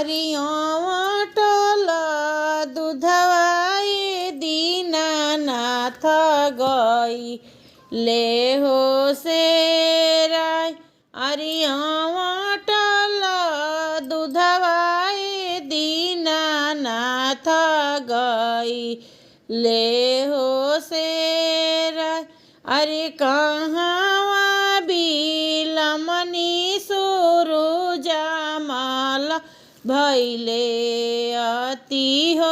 अरियटल दुधवाए दीनानाथ गई ले हो सेराय। अरियटल दुधवाए दीनानाथ गई ले हो सेराय। अरे कहाँ बिलमनी सुरुजा माला भैले अति हो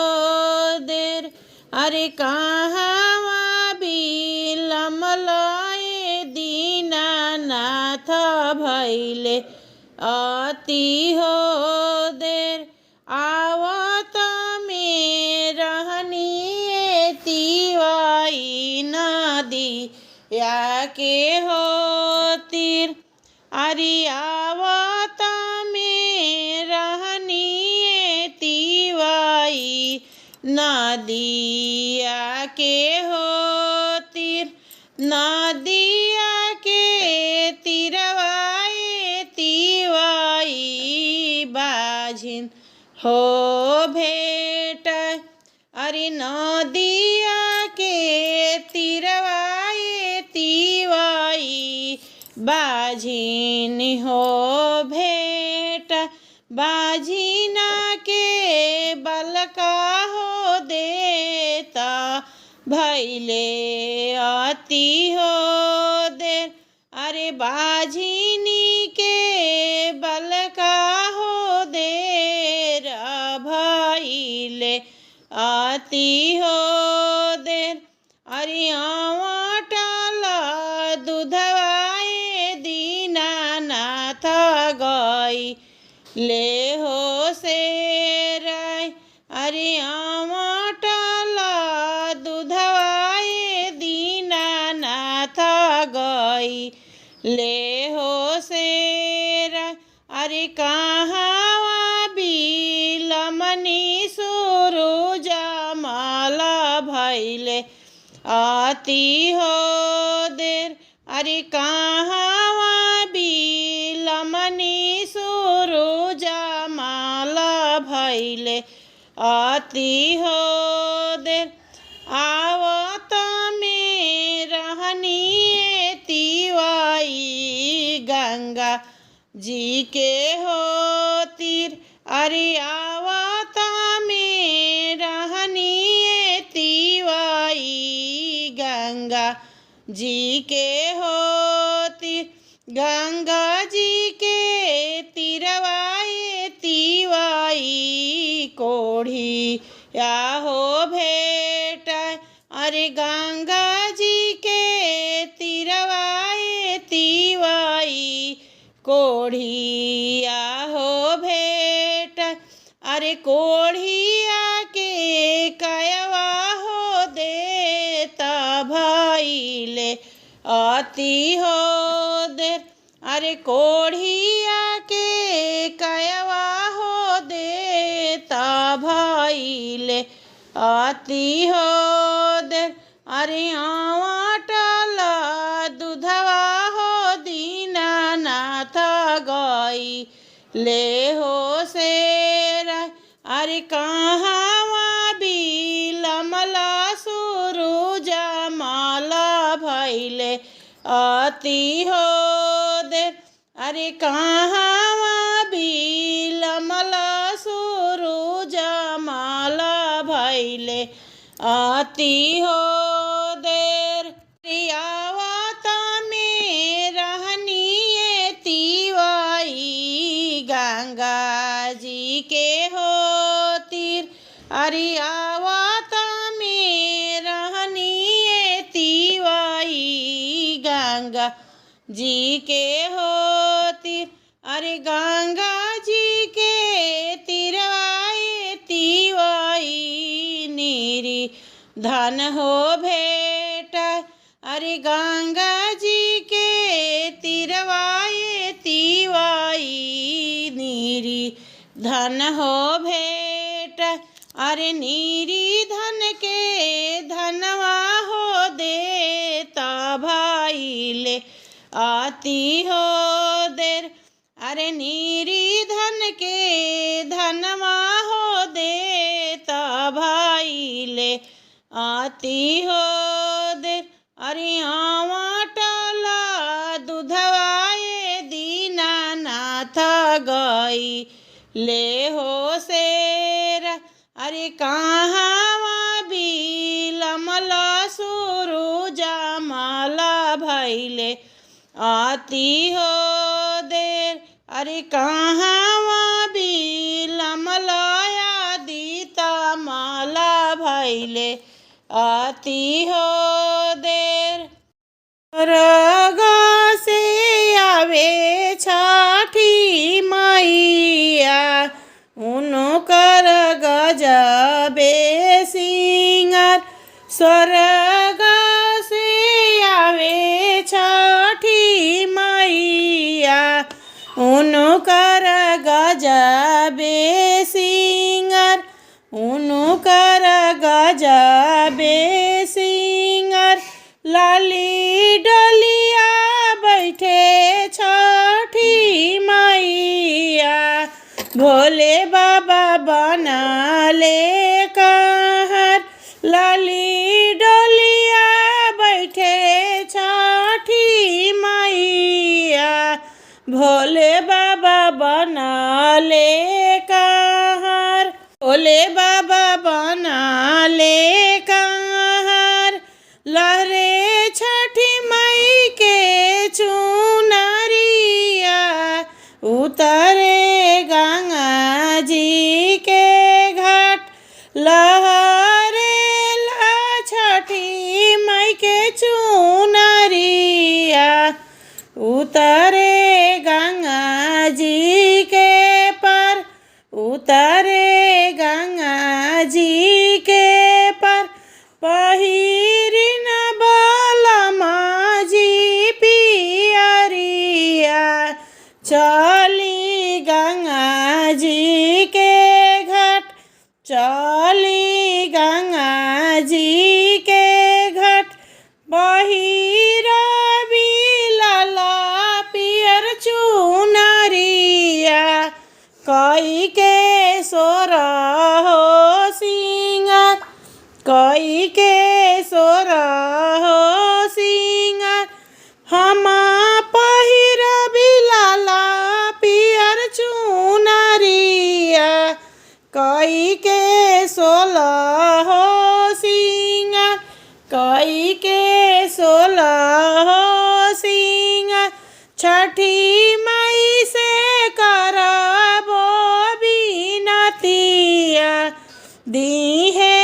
देर। अरे कहाँ बिलमलए दीनानाथ भैले अति हो देर। आवत में रहनी तिवाई नदी या के हो तीर। अरे आवत में रहनी तिवाई नदिया के हो तीर। नदिया के तिरवाए तिवाई बाझिन हो भेट। अरे नदिया के तिरवाए तिवाई बाझिन हो भेट। बाझिना के बलका हो देता भैले अति हो देर। अरे बाझिनी के बलका हो देर भैले अति हो देर। अरे अटल दुधवाए दीनानाथ गई ले हो सेराय। अरे अटल दुधवाए दीनानाथ गई ले हो सेराय। अरे कहाँ बिलमनी सुरुजा माला भैले अति हो देर। अरे कहाँ बिलमनी सुरुजा माला भैले अति हो देर। आवत में रहनी तिवाई गंगा जी के हो तीर। अरे आवत में रहनी तिवाई गंगा जी के हो तीर। गंगा जी के तिरवाए तिवाई कोढ़ी या हो भेट। अरे गंगा जी के तिरवाए तिवाई कोढ़िया हो भेट। अरे कोढ़िया के कयवा हो देता भैले अति हो देर। अरे कोढ़िया के कयवा हो देता भैले अति हो देर। अरे अटल दुधवा हो दीनानाथ गई ले हो सेराय। अरे कहाँ बिलमला सुरुजा माला भैले अति हो देर। अरे कहाँ बिलमला सुरुजा माला भैले अति हो देर। आवत में रहनी तिवाई गंगा जी के हो तीर। अरे आवत में रहनी तिवाई गंगा जी के हो तीर। अरे गंगा जी के तिरवाए तिवाई नीरी धन हो भेट। अरे गंगा जी के तिरवाए तिवाई नीरी धन हो भेट। अरे नीरी धन के धनवा हो देता भाई ले आती हो देर। अरे नीरी धन के धनवा हो देता भाई ले आती हो दे। अरे आवा टला दूधवाए दीनानाथ गई ले हो शेरा। अरे कहाँ बिलमला सुरुजा माला भैले आती हो देर। अरे कहाँ बिलमलाया दीता माला भैले आती हो देर। रगा से आवे छठी मैया उनकर गजबे सिंगार। स्वर्ग से आवे छठी मैया उनकर गजबे सिंगार। उनकर गजबे सिंगार। लाली डलिया बैठे छठी मैया भोले बाबा बना ले कहर। लाली डलिया बैठे छठी मैया भोले बाबा बना ले कहर। भोले बाबा बना ले कहर। लहरे छठी मई के चुनरिया उतरे गंगा जी के घाट। लहरे ला छठी मई के चुनरिया उतरे गंगा जी के पर। उतरे गंगा जी के पर। पहिरिन बलमा जी पियरिया चली गंगा जी के घाट। चली गंगा जी के घाट। पहिरा बिलाला पियर चुनरिया कई के सोर हो सिंगार। कई के सोर हो सिंगार। हम पहिरा बिलाला पियर चुनरिया कई के सोलह हो सिंगार। कई के सोलह हो सिंगार। छठी मई से करबो बिनतिया दीहे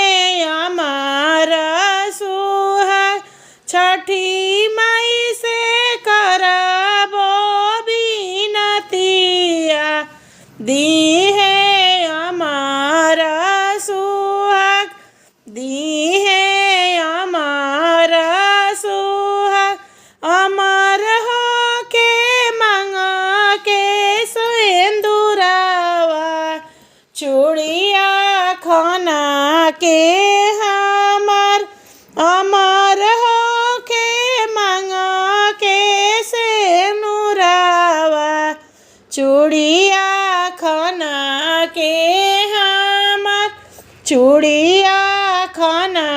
अमर सुहाग। छठी मई से करबो बिनतिया दीहे अमर सुहाग। दीहे अमर सुहाग। अमर हो के मांगा के सिंदूरवा चूड़िया खाना के हमर। अमर हो के मांगा के सिंदूरवा चूड़िया खाना के हमर। चूड़िया खाना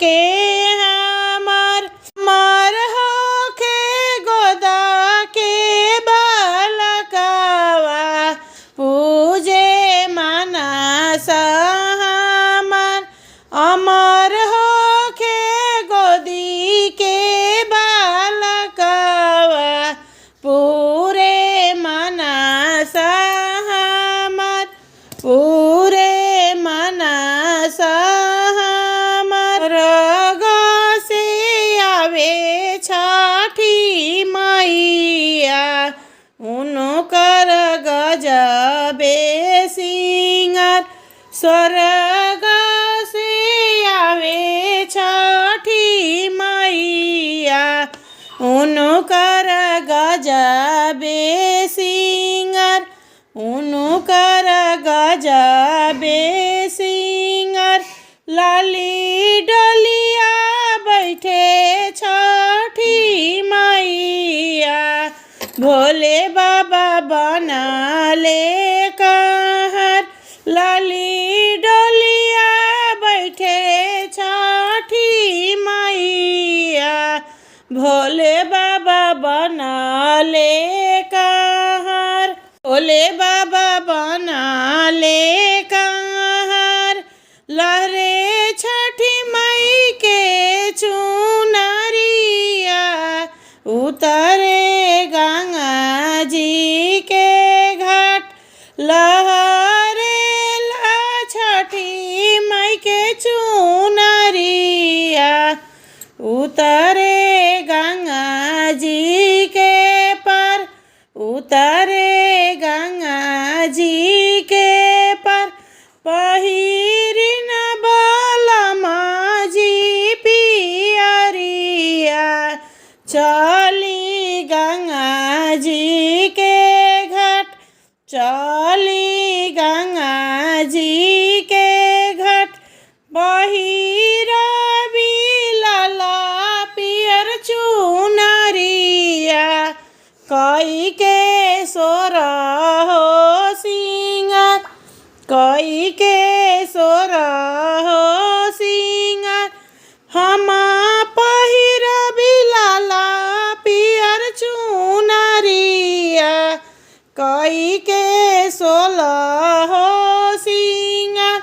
के हमर। अमर हो के गोदा के बालकवा पूजे मानस हमर। अमर हो के गोदी के बालकवा पूरे मानस हमर। पूरे मानस हमर। रगा से आवे छठी मैया उनकर गजबे सिंगार। स्वर्ग से आवे छठी मैया उनकर गजबे सिंगार। उनकर गजबे सिंगार। लाली डलिया बैठे छठी मैया भोले बाबा बना ले कहर लाली डोलिया बैठे छठी मैया भोले बाबा बनले कहर भोले बाबा बनले कहर लहरे छठी मई के चुनरिया उतरे गंगा जी के घाट लहरे ला छठी मई के चुनरिया उतरे गंगा जी के पर उतरे गंगा जी के पर पहिरिन बलमा जी पियरिया चली गंगा जी के घाट चली गंगा जी के घाट पहिरा बिलाला पियर चुनरिया कई के सोर हो सिंगार कई के सोर हो सिंगार हम पहिरा बिलाला पियर चुनरिया कई के सोलह हो सिंगार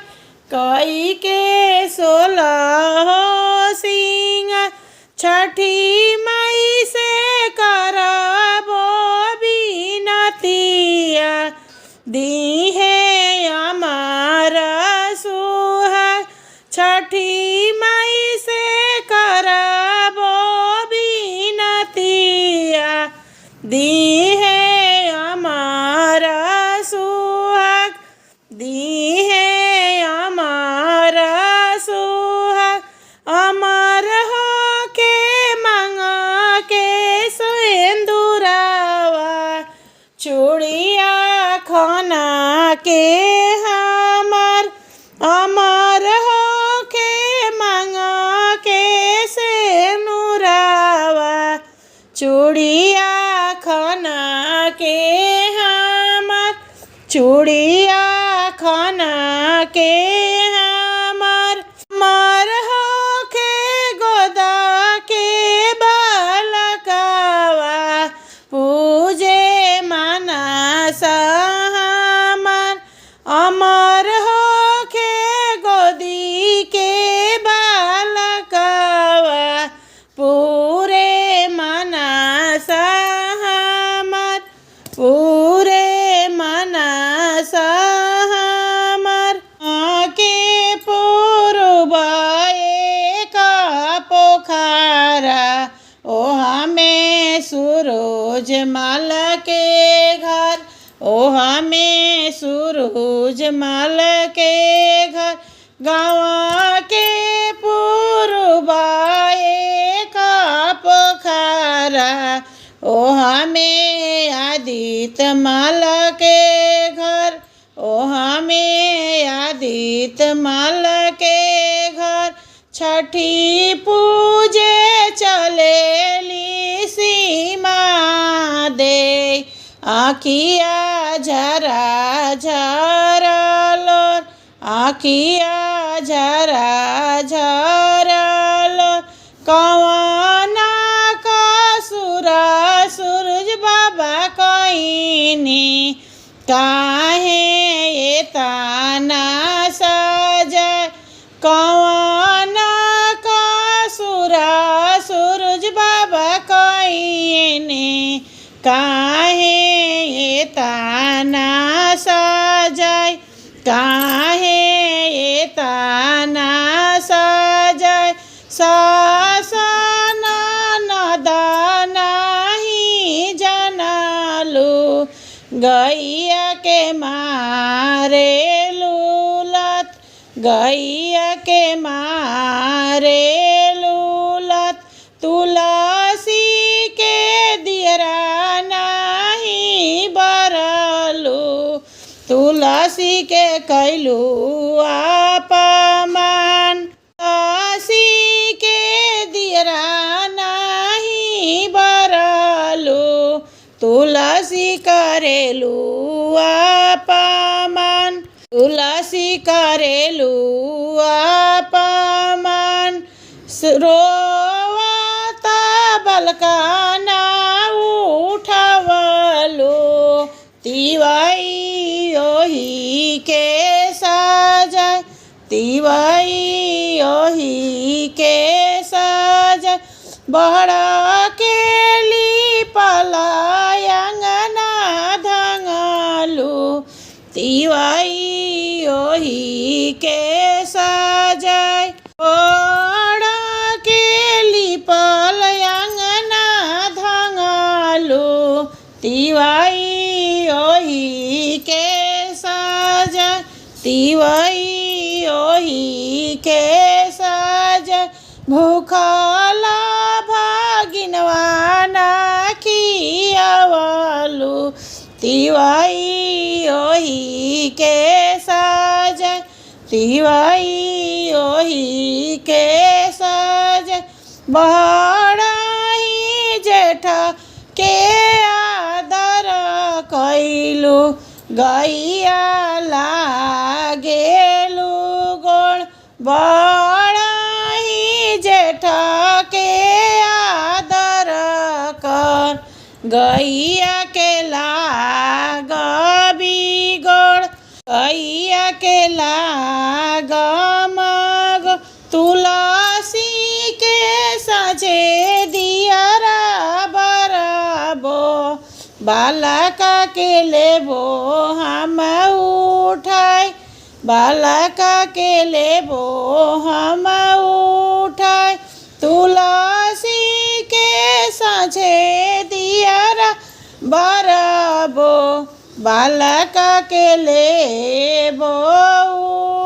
कई के सोलह हो सिंगार छठी मई से करबो बिनतिया दीहे अमर सुहाग छठी मई से करबो बिनतिया दीहे अमर सुहाग दीहे अमर सुहाग अमर हो के मांगा के सिंदूरवा चूड़िया खाना के हमार अमर हो के मांगा के सिंदूरवा चूड़िया खाना के हमार चूड़िया खाना के हमार अमर हो के गोदा के बालकवा पूजे मानस हमार अमर हो के गोदी के बालकवा पूरे मानस हमार पूरे मानस हमार के पूर्व एक पोखरा ओ हमें सूरज मल के घर ओ हमें सूरज मल के घर गाँव के पूर्व एक पोखरा ओ हमें आदित्य मल के घर ओ हमें आदित्य मल के घर छठी पूजे चलेली सीमा दे आखिया झरा झरा लोर आखिया झरा झरा लोर कौना का सुरा सूरज बाबा कोइनी काहे ये ताना सजाए कौना का सुरा सूरज बाबा कोइनी काहे ये ताना सजाए काहे ये ताना सजाए सासना नदाना ही जनालू गैया के मारे लूलत गैया के मारे लूलत तुलसी के दियरा नहीं बरलू तुलसी के कैलू अपमान तुलसी के दियरा नहीं बरलू तुलसी करेलू तुलसी करेलू अपमान रोवाता बलका ना उठावलो तिवाई ओही के साजाय तिवाई ओही के साजाय बड़ा के पलायंगना धंगलू तिवाई ओही के साजाय बड़ा के पलायंगना धंगलू तिवाई ओही के साजाय तिवाई ओही के साजाय भूखला भागिनवाना खियावलू तिवाई ओही के साजाय तिवाई ओही के साजाय बड़ा ही जेठा के आदर कैलू गैया लागेलू गोड़ बड़ा ही जेठा के आदर कर गैया के लाग बिगड़ गैया के लाग मग तुलसी के साझे दियारा बराबो बालका के लेबो हम उठाए बालका के लेबो हम उठाए तुलसी के साझे दियारा बराबो बालका के लेबो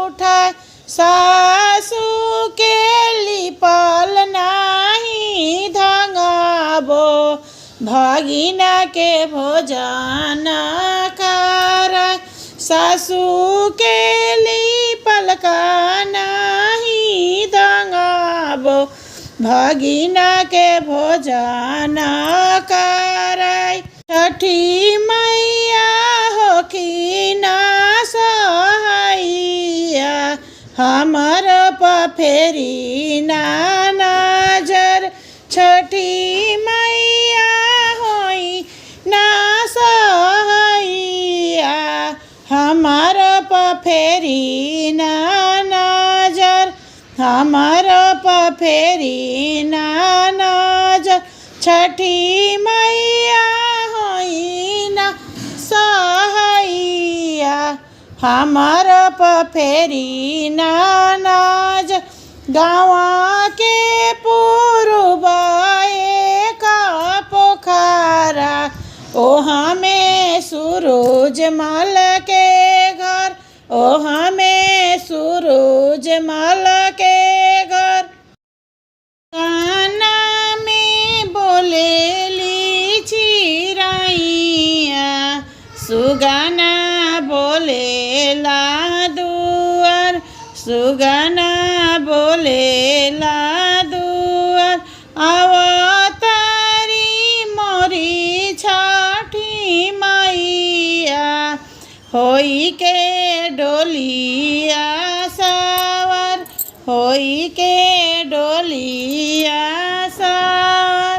उठाए सासू के लिपल नाही धंगाबो भगिना के भोजन कराय सासू के लिपल का नाही धंगाबो भगिना के भोजन कराय छठी मैया होखिना सहाइया हमर पफेरी ना नजर छठी मैया होई ना सहाइया हमर पफेरी ना नजर हमर पफेरी ना नजर छठी मैया होई ना सहाइया हमर पफेरी ना नजर गाँवा के पूर्वाए का पोखरा ओ हमें सूरज मल के घर ओ हमें सूरज मल के घर काना में बोलेली चिरैया सुगना बोलेला दुआर सुगना बोलेला दुआर अवतारी मोरी छठी मैया होई के डोलिया सवार होई के डोलिया सवार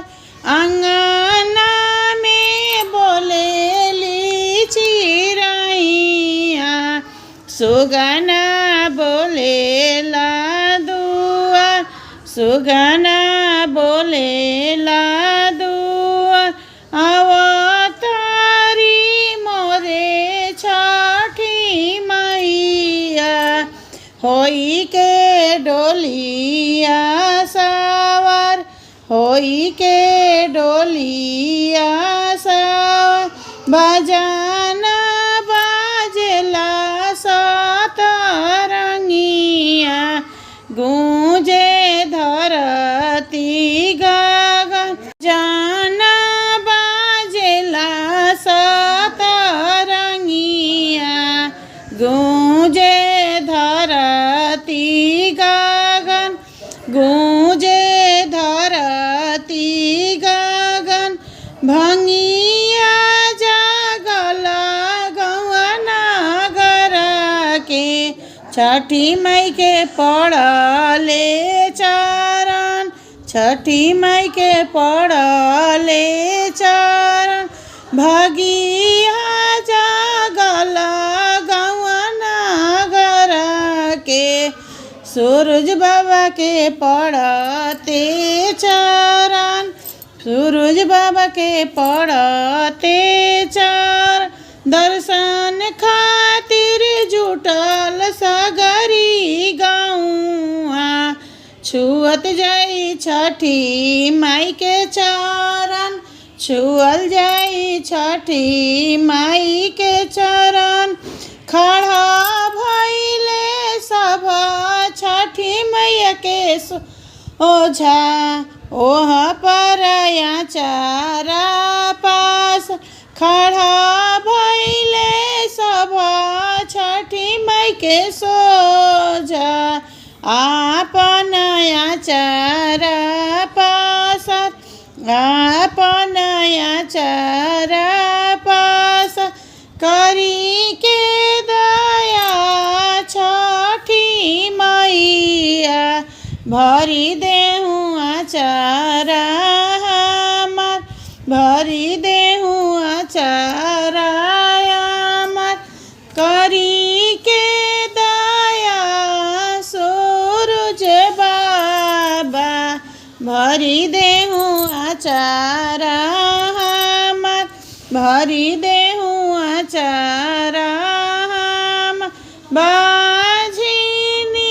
अंगना में बोलेली चिरैया सुगना बोलेला दुआर सुगना बोलेला दुआर अवतारी मोरे छठी मैया होई के डोलिया सवार होई के डोलिया सवार बजाना बाजला सतरंगिया गूंजे धरती गगन जाना बाजला सतरंगिया गूंजे धरती गगन गूंजे धरती गगन भंगिया जागला गौआ नगर के छठी माई के पड़ले चरण, छठी माई के पड़ले चरण। भगिया जागल गौआ नगर के, सूरज बाबा के पड़ते चरण, सूरज बाबा के पड़ते चरण। दर्शन खातिर जुटल सगरी गौआ, छुअत जाई छठी माई के चरण, छुअल जाई छठी माई के चरण। खड़ा भइले सब छठी मैया के ओझा, ओह पर चारा पास। खड़ा भइले सब छठी माई के सोझा, आपन चारा पास, आपन चारा पास। करी के दया छठी मैया, भरी देहूँ आचारा हमार, भरी देहूँ आचारा हमार। करी के दया सूरज बाबा, भरी देहूँ आचारा हमार, भरी देहूँ आचारा हमार। बाझिनी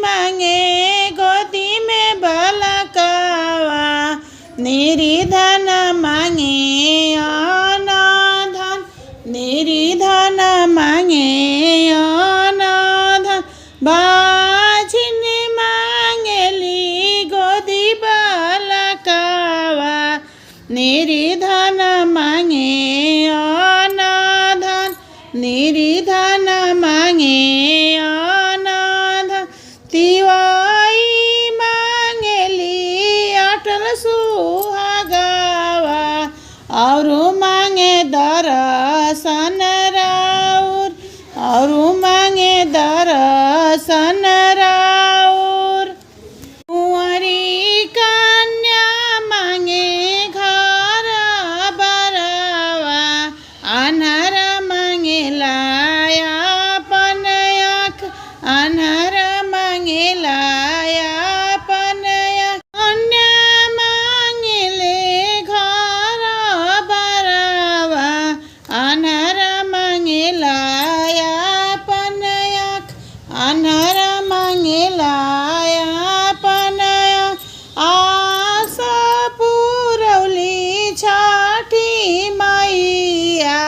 मांगे गोदी में बलकावा, निरिधन मांगे अनाधन, निरिधन मांगे अनाधन। बाझिन मांगेली गोदी बलकावा, निरिधन मांगे अनाधन, निरिधन मांगे अनाधन। तिवाई मांगेली अटल सुहागावा, और मांगे दर्शन राउर, और मांगे दर्शन राउर। कुंवारी कन्या मांगे घर बरवा, अन्हर मांगे लाया अपन आँख, अन्हर मांगे लाया अपन आँख। कन्या मांगले घर बरवा, अन्हर मांगे लाया अपन आँख, अन्हर मांगे लाया अपन आँख। आशा पुरौली छठी मैया,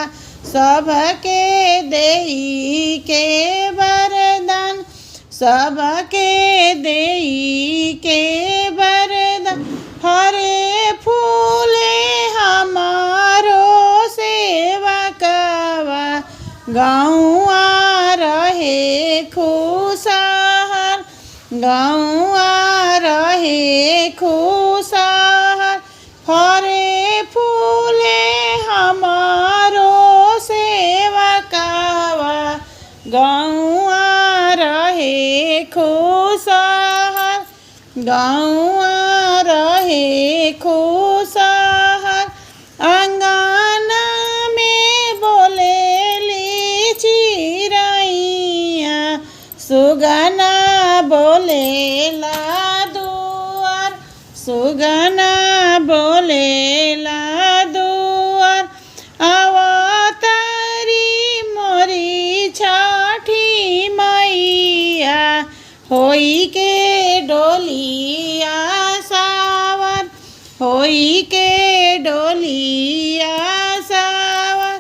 सबके देई के वरदान, सबके देई के वरदान। हरे फूले हमारो सेवा कवा, गौआ रहे खुशहाल, गौआ रहे खुशहाल। हरे फूले हमारो सेवा कवा, गौआ रहे खुशहाल, गौआ रहे खुशहाल। अंगना में बोलेली चिरैया, सुगना बोलेला दुआर, सुगना बोलेला दुआर। अवतारी मोरी छठी मैया, होई के डोलिया सावर, होई के डोलिया सावर।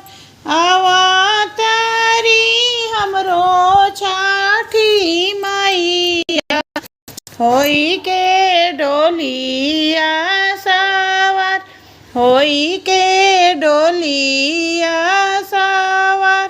अवतारी हमरो छठी मैया, होई के डोलिया सावर, होई के डोलिया सावर।